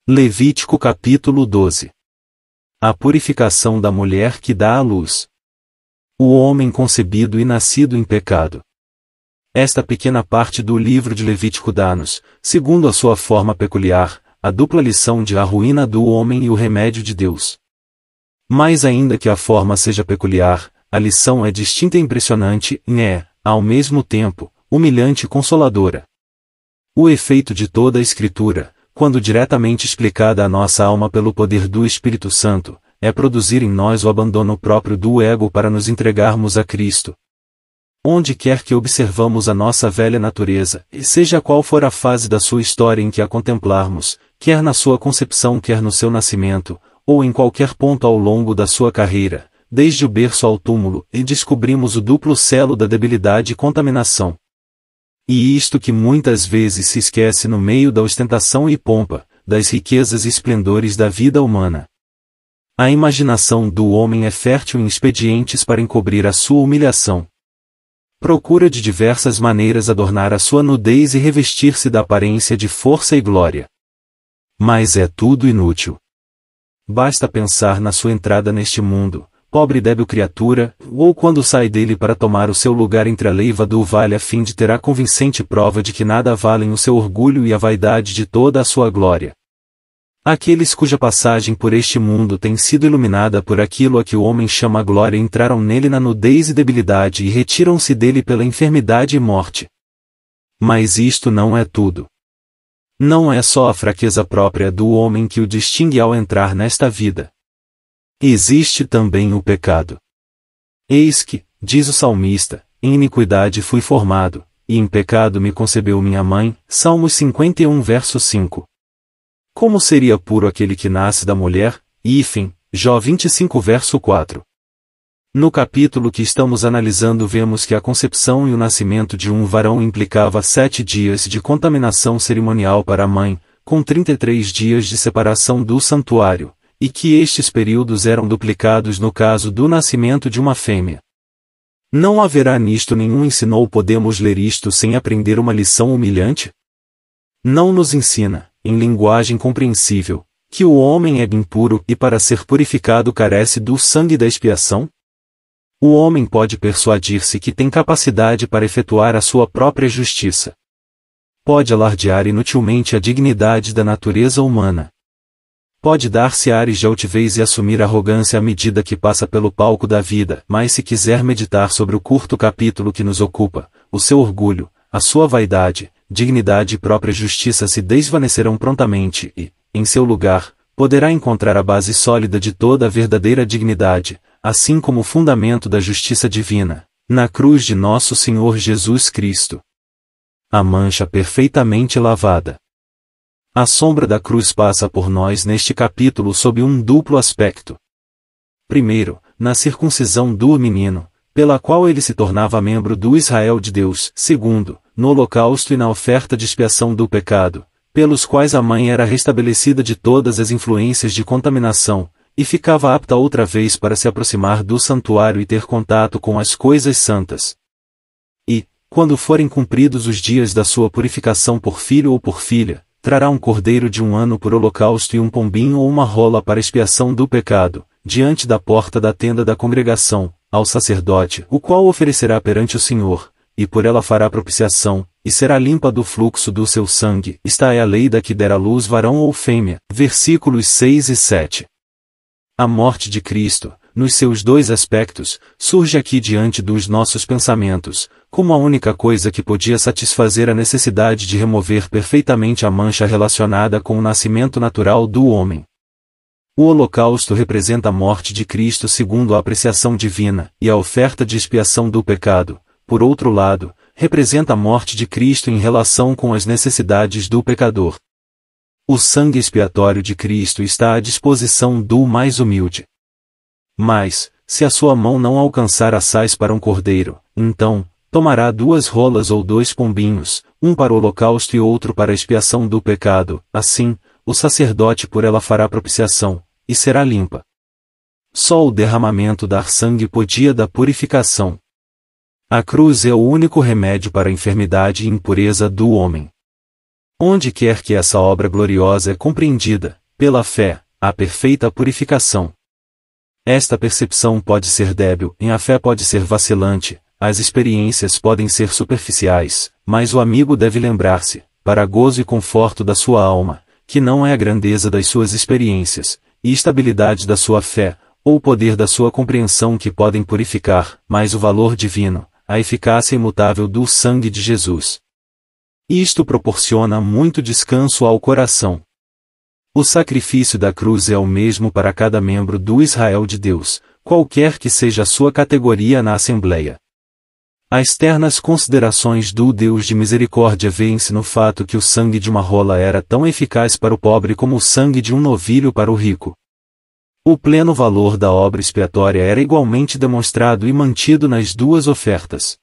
Levítico capítulo 12. A purificação da mulher que dá à luz. O homem concebido e nascido em pecado. Esta pequena parte do livro de Levítico dá-nos, segundo a sua forma peculiar, a dupla lição de a ruína do homem e o remédio de Deus. Mais ainda que a forma seja peculiar, a lição é distinta e impressionante e é, ao mesmo tempo, humilhante e consoladora. O efeito de toda a Escritura, quando diretamente explicada à nossa alma pelo poder do Espírito Santo, é produzir em nós o abandono próprio do ego para nos entregarmos a Cristo. Onde quer que observamos a nossa velha natureza, e seja qual for a fase da sua história em que a contemplarmos, quer na sua concepção quer no seu nascimento, ou em qualquer ponto ao longo da sua carreira, desde o berço ao túmulo, e descobrimos o duplo selo da debilidade e contaminação. E isto que muitas vezes se esquece no meio da ostentação e pompa, das riquezas e esplendores da vida humana. A imaginação do homem é fértil em expedientes para encobrir a sua humilhação. Procura de diversas maneiras adornar a sua nudez e revestir-se da aparência de força e glória. Mas é tudo inútil. Basta pensar na sua entrada neste mundo, pobre e débil criatura, ou quando sai dele para tomar o seu lugar entre a leiva do vale a fim de ter a convincente prova de que nada valem o seu orgulho e a vaidade de toda a sua glória. Aqueles cuja passagem por este mundo tem sido iluminada por aquilo a que o homem chama glória entraram nele na nudez e debilidade e retiram-se dele pela enfermidade e morte. Mas isto não é tudo. Não é só a fraqueza própria do homem que o distingue ao entrar nesta vida. Existe também o pecado. Eis que, diz o salmista, em iniquidade fui formado, e em pecado me concebeu minha mãe, Salmos 51 verso 5. Como seria puro aquele que nasce da mulher? Hífen, Jó 25 verso 4. No capítulo que estamos analisando vemos que a concepção e o nascimento de um varão implicava 7 dias de contaminação cerimonial para a mãe, com 33 dias de separação do santuário, e que estes períodos eram duplicados no caso do nascimento de uma fêmea. Não haverá nisto nenhum ensino ou podemos ler isto sem aprender uma lição humilhante? Não nos ensina, em linguagem compreensível, que o homem é impuro e para ser purificado carece do sangue da expiação? O homem pode persuadir-se que tem capacidade para efetuar a sua própria justiça. Pode alardear inutilmente a dignidade da natureza humana. Pode dar-se ares de altivez e assumir arrogância à medida que passa pelo palco da vida, mas se quiser meditar sobre o curto capítulo que nos ocupa, o seu orgulho, a sua vaidade, dignidade e própria justiça se desvanecerão prontamente e, em seu lugar, poderá encontrar a base sólida de toda a verdadeira dignidade, assim como o fundamento da justiça divina, na cruz de nosso Senhor Jesus Cristo. A mancha perfeitamente lavada. A sombra da cruz passa por nós neste capítulo sob um duplo aspecto. Primeiro, na circuncisão do menino, pela qual ele se tornava membro do Israel de Deus. Segundo, no holocausto e na oferta de expiação do pecado, pelos quais a mãe era restabelecida de todas as influências de contaminação, e ficava apta outra vez para se aproximar do santuário e ter contato com as coisas santas. E, quando forem cumpridos os dias da sua purificação por filho ou por filha, trará um cordeiro de 1 ano por holocausto e um pombinho ou uma rola para expiação do pecado, diante da porta da tenda da congregação, ao sacerdote, o qual oferecerá perante o Senhor, e por ela fará propiciação, e será limpa do fluxo do seu sangue. Esta é a lei da que der à luz varão ou fêmea. Versículos 6 e 7. A morte de Cristo, nos seus dois aspectos, surge aqui diante dos nossos pensamentos, como a única coisa que podia satisfazer a necessidade de remover perfeitamente a mancha relacionada com o nascimento natural do homem. O holocausto representa a morte de Cristo segundo a apreciação divina, e a oferta de expiação do pecado, por outro lado, representa a morte de Cristo em relação com as necessidades do pecador. O sangue expiatório de Cristo está à disposição do mais humilde. Mas, se a sua mão não alcançar assaz para um cordeiro, então, tomará 2 rolas ou 2 pombinhos, um para o holocausto e outro para a expiação do pecado. Assim, o sacerdote por ela fará propiciação, e será limpa. Só o derramamento dar sangue podia dar purificação. A cruz é o único remédio para a enfermidade e impureza do homem. Onde quer que essa obra gloriosa é compreendida, pela fé, há perfeita purificação. Esta percepção pode ser débil, a fé pode ser vacilante, as experiências podem ser superficiais, mas o amigo deve lembrar-se, para gozo e conforto da sua alma, que não é a grandeza das suas experiências, e estabilidade da sua fé, ou o poder da sua compreensão que podem purificar, mas o valor divino, a eficácia imutável do sangue de Jesus. Isto proporciona muito descanso ao coração. O sacrifício da cruz é o mesmo para cada membro do Israel de Deus, qualquer que seja a sua categoria na Assembleia. As ternas considerações do Deus de misericórdia veem-se no fato que o sangue de uma rola era tão eficaz para o pobre como o sangue de um novilho para o rico. O pleno valor da obra expiatória era igualmente demonstrado e mantido nas duas ofertas.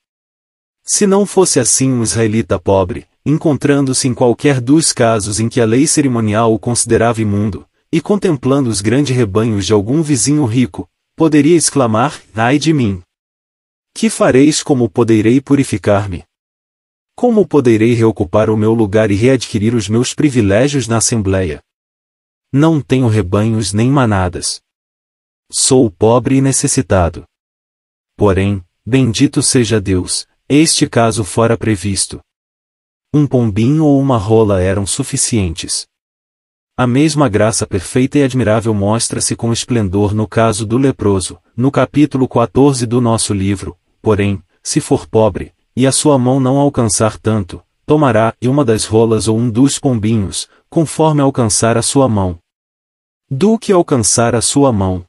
Se não fosse assim um israelita pobre, encontrando-se em qualquer dos casos em que a lei cerimonial o considerava imundo, e contemplando os grandes rebanhos de algum vizinho rico, poderia exclamar: ai de mim! Que fareis? Como poderei purificar-me? Como poderei reocupar o meu lugar e readquirir os meus privilégios na Assembleia? Não tenho rebanhos nem manadas. Sou pobre e necessitado. Porém, bendito seja Deus, este caso fora previsto. Um pombinho ou uma rola eram suficientes. A mesma graça perfeita e admirável mostra-se com esplendor no caso do leproso, no capítulo 14 do nosso livro. Porém, se for pobre, e a sua mão não alcançar tanto, tomará e uma das rolas ou um dos pombinhos, conforme alcançar a sua mão. Do que alcançar a sua mão.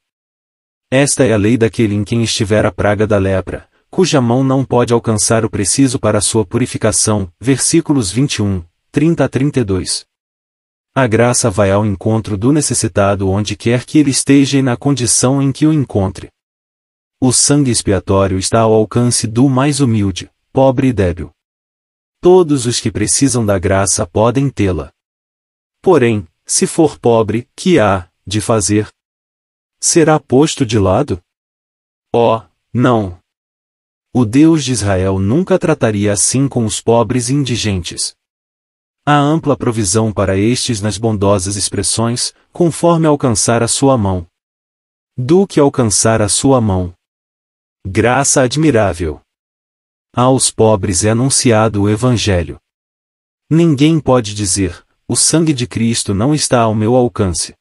Esta é a lei daquele em quem estiver a praga da lepra, cuja mão não pode alcançar o preciso para a sua purificação. Versículos 21, 30 a 32. A graça vai ao encontro do necessitado onde quer que ele esteja e na condição em que o encontre. O sangue expiatório está ao alcance do mais humilde, pobre e débil. Todos os que precisam da graça podem tê-la. Porém, se for pobre, que há de fazer? Será posto de lado? Oh, não! O Deus de Israel nunca trataria assim com os pobres e indigentes. Há ampla provisão para estes nas bondosas expressões, conforme alcançar a sua mão. Do que alcançar a sua mão. Graça admirável. Aos pobres é anunciado o Evangelho. Ninguém pode dizer: o sangue de Cristo não está ao meu alcance.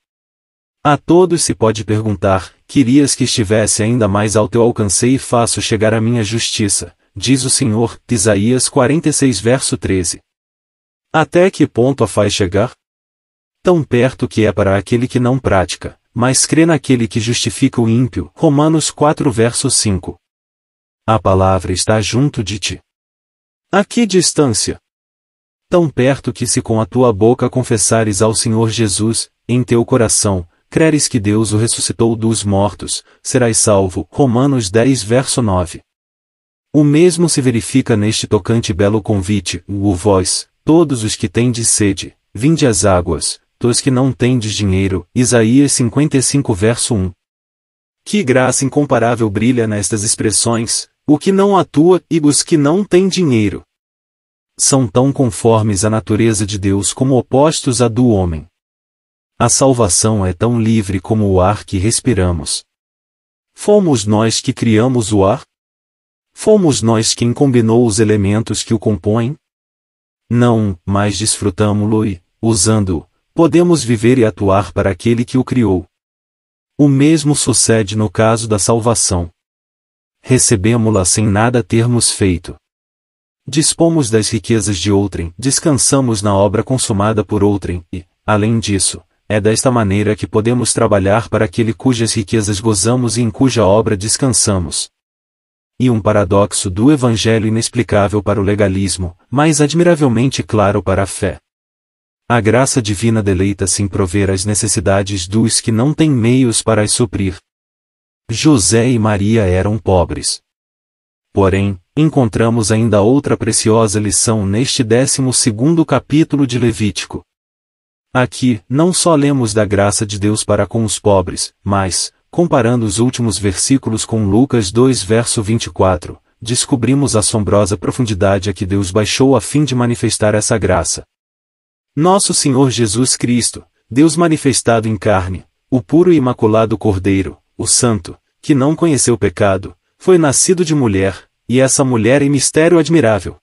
A todos se pode perguntar: querias que estivesse ainda mais ao teu alcance e faço chegar a minha justiça, diz o Senhor. Isaías 46 verso 13. Até que ponto a faz chegar? Tão perto que é para aquele que não pratica, mas crê naquele que justifica o ímpio. Romanos 4 verso 5. A palavra está junto de ti. A que distância? Tão perto que se com a tua boca confessares ao Senhor Jesus, em teu coração, creres que Deus o ressuscitou dos mortos, serás salvo. Romanos 10 verso 9. O mesmo se verifica neste tocante belo convite: o vós, todos os que tendes sede, vinde às águas, os que não tendes dinheiro. Isaías 55 verso 1. Que graça incomparável brilha nestas expressões: o que não atua e os que não têm dinheiro. São tão conformes à natureza de Deus como opostos à do homem. A salvação é tão livre como o ar que respiramos. Fomos nós que criamos o ar? Fomos nós quem combinou os elementos que o compõem? Não, mas desfrutamo-lo e, usando-o, podemos viver e atuar para aquele que o criou. O mesmo sucede no caso da salvação. Recebemo-la sem nada termos feito. Dispomos das riquezas de outrem, descansamos na obra consumada por outrem, e, além disso, é desta maneira que podemos trabalhar para aquele cujas riquezas gozamos e em cuja obra descansamos. E um paradoxo do Evangelho inexplicável para o legalismo, mas admiravelmente claro para a fé. A graça divina deleita-se em prover as necessidades dos que não têm meios para as suprir. José e Maria eram pobres. Porém, encontramos ainda outra preciosa lição neste 12º capítulo de Levítico. Aqui, não só lemos da graça de Deus para com os pobres, mas, comparando os últimos versículos com Lucas 2 verso 24, descobrimos a assombrosa profundidade a que Deus baixou a fim de manifestar essa graça. Nosso Senhor Jesus Cristo, Deus manifestado em carne, o puro e imaculado Cordeiro, o Santo, que não conheceu pecado, foi nascido de mulher, e essa mulher é mistério admirável.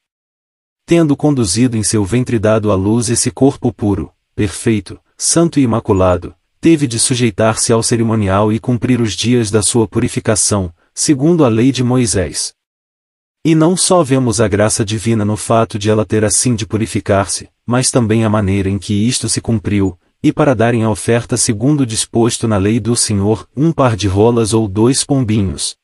Tendo conduzido em seu ventre dado à luz esse corpo puro, perfeito, santo e imaculado, teve de sujeitar-se ao cerimonial e cumprir os dias da sua purificação, segundo a lei de Moisés. E não só vemos a graça divina no fato de ela ter assim de purificar-se, mas também a maneira em que isto se cumpriu, e para darem a oferta segundo disposto na lei do Senhor, 1 par de rolas ou 2 pombinhos.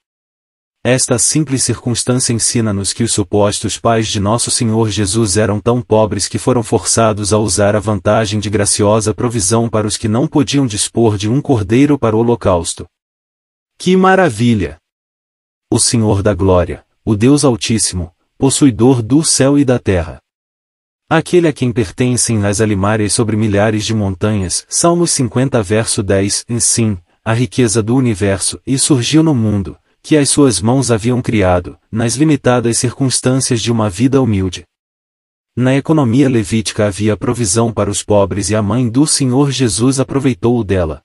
Esta simples circunstância ensina-nos que os supostos pais de nosso Senhor Jesus eram tão pobres que foram forçados a usar a vantagem de graciosa provisão para os que não podiam dispor de um cordeiro para o holocausto. Que maravilha! O Senhor da Glória, o Deus Altíssimo, possuidor do céu e da terra. Aquele a quem pertencem as alimárias sobre milhares de montanhas, Salmos 50 verso 10, sim, a riqueza do universo, e surgiu no mundo, que as suas mãos haviam criado, nas limitadas circunstâncias de uma vida humilde. Na economia levítica havia provisão para os pobres e a mãe do Senhor Jesus aproveitou-o dela.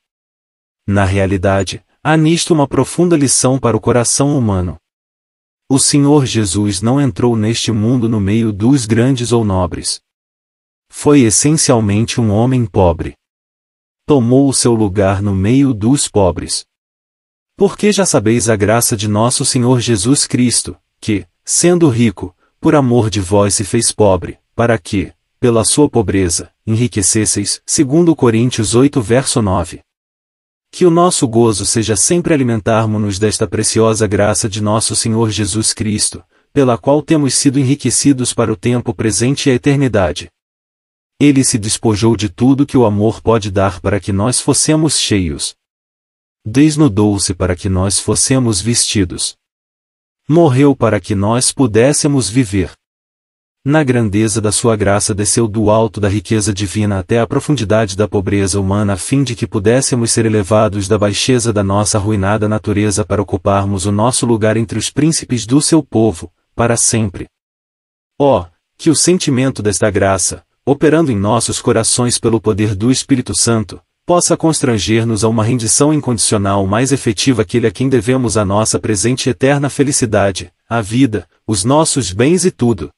Na realidade, há nisto uma profunda lição para o coração humano. O Senhor Jesus não entrou neste mundo no meio dos grandes ou nobres. Foi essencialmente um homem pobre. Tomou o seu lugar no meio dos pobres. Porque já sabeis a graça de nosso Senhor Jesus Cristo, que, sendo rico, por amor de vós se fez pobre, para que, pela sua pobreza, enriquecesseis, segundo Coríntios 8 verso 9. Que o nosso gozo seja sempre alimentarmo-nos desta preciosa graça de nosso Senhor Jesus Cristo, pela qual temos sido enriquecidos para o tempo presente e a eternidade. Ele se despojou de tudo que o amor pode dar para que nós fossemos cheios. Desnudou-se para que nós fossemos vestidos. Morreu para que nós pudéssemos viver. Na grandeza da sua graça desceu do alto da riqueza divina até a profundidade da pobreza humana a fim de que pudéssemos ser elevados da baixeza da nossa arruinada natureza para ocuparmos o nosso lugar entre os príncipes do seu povo, para sempre. Oh, que o sentimento desta graça, operando em nossos corações pelo poder do Espírito Santo, possa constranger-nos a uma rendição incondicional mais efetiva àquele a quem devemos a nossa presente e eterna felicidade, a vida, os nossos bens e tudo.